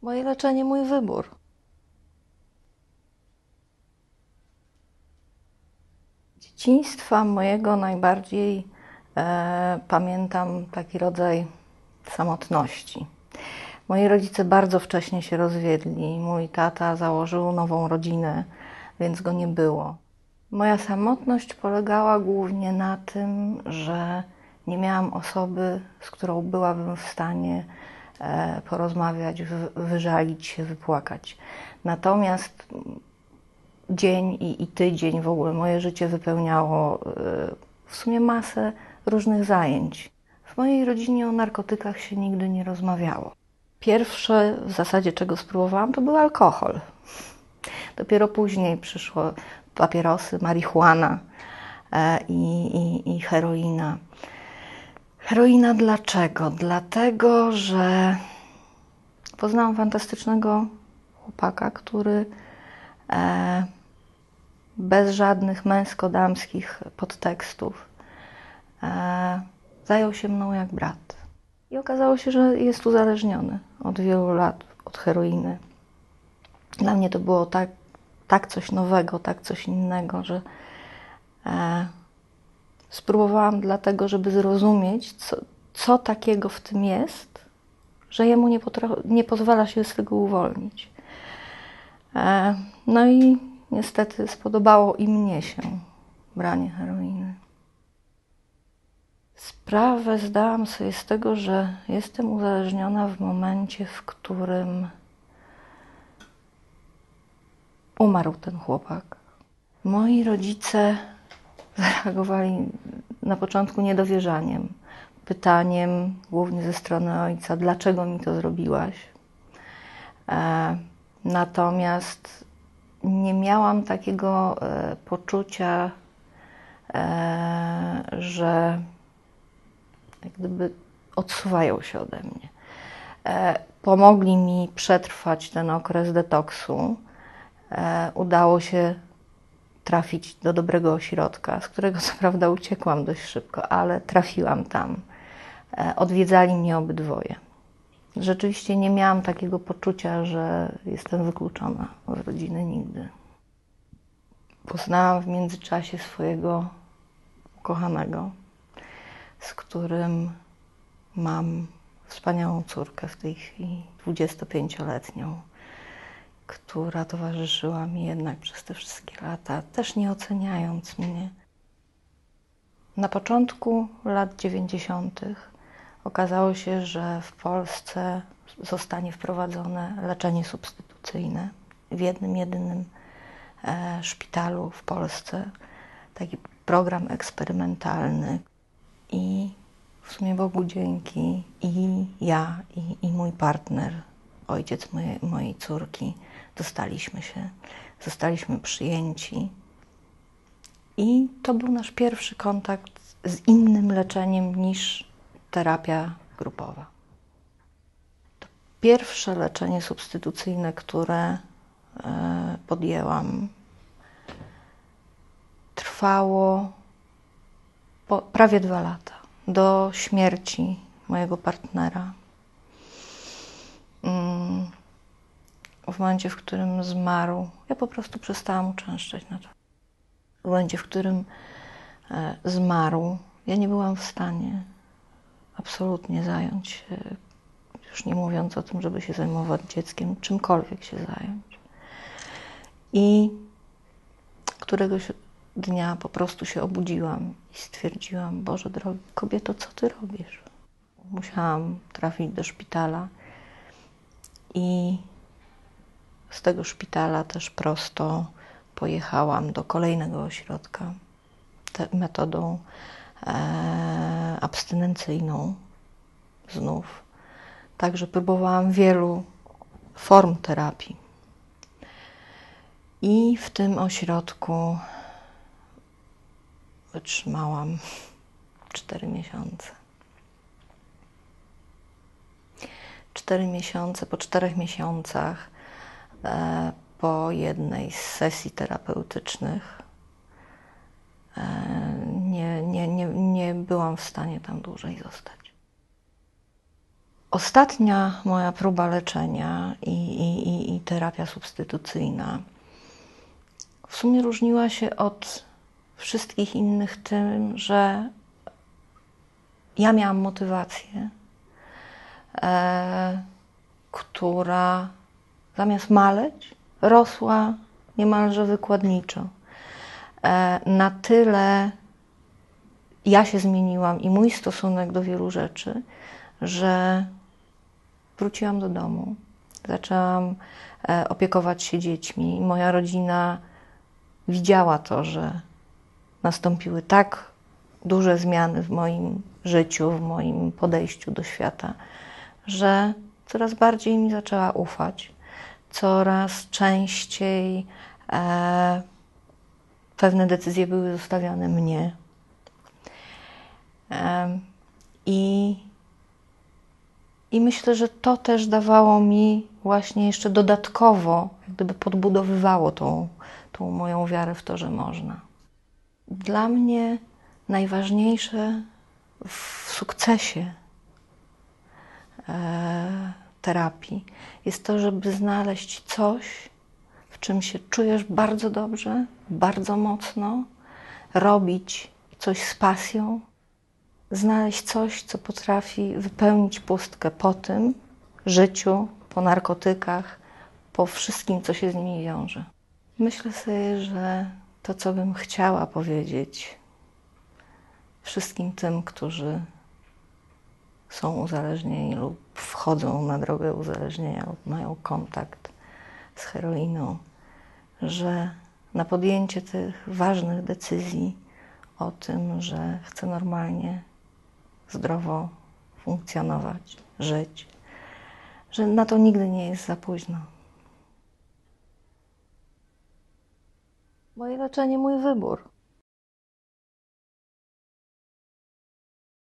Moje leczenie, mój wybór. Dzieciństwa mojego najbardziej pamiętam taki rodzaj samotności. Moi rodzice bardzo wcześnie się rozwiedli. Mój tata założył nową rodzinę, więc go nie było. Moja samotność polegała głównie na tym, że nie miałam osoby, z którą byłabym w stanie porozmawiać, wyżalić się, wypłakać. Natomiast dzień i tydzień, w ogóle moje życie wypełniało w sumie masę różnych zajęć. W mojej rodzinie o narkotykach się nigdy nie rozmawiało. Pierwsze w zasadzie, czego spróbowałam, to był alkohol. Dopiero później przyszło papierosy, marihuana i heroina. Heroina dlaczego? Dlatego, że poznałam fantastycznego chłopaka, który bez żadnych męsko-damskich podtekstów zajął się mną jak brat. I okazało się, że jest uzależniony od wielu lat od heroiny. Dla mnie to było tak coś nowego, tak coś innego, że spróbowałam dlatego, żeby zrozumieć, co takiego w tym jest, że jemu nie pozwala się z tego uwolnić. No i niestety spodobało i mnie się branie heroiny. Sprawę zdałam sobie z tego, że jestem uzależniona w momencie, w którym umarł ten chłopak. Moi rodzice zareagowali na początku niedowierzaniem, pytaniem głównie ze strony ojca, dlaczego mi to zrobiłaś? Natomiast nie miałam takiego poczucia, że jak gdyby odsuwają się ode mnie. Pomogli mi przetrwać ten okres detoksu. Udało się trafić do dobrego ośrodka, z którego co prawda uciekłam dość szybko, ale trafiłam tam. Odwiedzali mnie obydwoje. Rzeczywiście nie miałam takiego poczucia, że jestem wykluczona z rodziny nigdy. Poznałam w międzyczasie swojego ukochanego, z którym mam wspaniałą córkę w tej chwili, 25-letnią, która towarzyszyła mi jednak przez te wszystkie lata, też nie oceniając mnie. Na początku lat 90. okazało się, że w Polsce zostanie wprowadzone leczenie substytucyjne w jednym, jedynym szpitalu w Polsce. Taki program eksperymentalny. I w sumie Bogu dzięki i ja, i mój partner, ojciec mojej córki, dostaliśmy się, zostaliśmy przyjęci. I to był nasz pierwszy kontakt z innym leczeniem niż terapia grupowa. To pierwsze leczenie substytucyjne, które podjęłam, trwało prawie 2 lata, do śmierci mojego partnera. W momencie, w którym zmarł, ja po prostu przestałam uczęszczać na to. W momencie, w którym zmarł, ja nie byłam w stanie absolutnie zająć się, już nie mówiąc o tym, żeby się zajmować dzieckiem, czymkolwiek się zająć. I któregoś dnia po prostu się obudziłam i stwierdziłam: Boże drogi, kobieto, co ty robisz? Musiałam trafić do szpitala i z tego szpitala też prosto pojechałam do kolejnego ośrodka metodą abstynencyjną znów. Także próbowałam wielu form terapii. I w tym ośrodku wytrzymałam 4 miesiące. 4 miesiące, po 4 miesiącach, po jednej z sesji terapeutycznych, nie byłam w stanie tam dłużej zostać. Ostatnia moja próba leczenia i terapia substytucyjna w sumie różniła się od wszystkich innych tym, że ja miałam motywację, która zamiast maleć, rosła niemalże wykładniczo. Na tyle ja się zmieniłam i mój stosunek do wielu rzeczy, że wróciłam do domu, zaczęłam opiekować się dziećmi. Moja rodzina widziała to, że nastąpiły tak duże zmiany w moim życiu, w moim podejściu do świata, że coraz bardziej mi zaczęła ufać. Coraz częściej pewne decyzje były zostawiane mnie. I myślę, że to też dawało mi właśnie jeszcze dodatkowo, jak gdyby podbudowywało tą moją wiarę w to, że można. Dla mnie najważniejsze w sukcesie terapii jest to, żeby znaleźć coś, w czym się czujesz bardzo dobrze, bardzo mocno, robić coś z pasją, znaleźć coś, co potrafi wypełnić pustkę po tym życiu, po narkotykach, po wszystkim, co się z nimi wiąże. Myślę sobie, że to, co bym chciała powiedzieć wszystkim tym, którzy są uzależnieni lub wchodzą na drogę uzależnienia lub mają kontakt z heroiną, że na podjęcie tych ważnych decyzji o tym, że chcę normalnie, zdrowo funkcjonować, żyć, że na to nigdy nie jest za późno. Moje leczenie, mój wybór.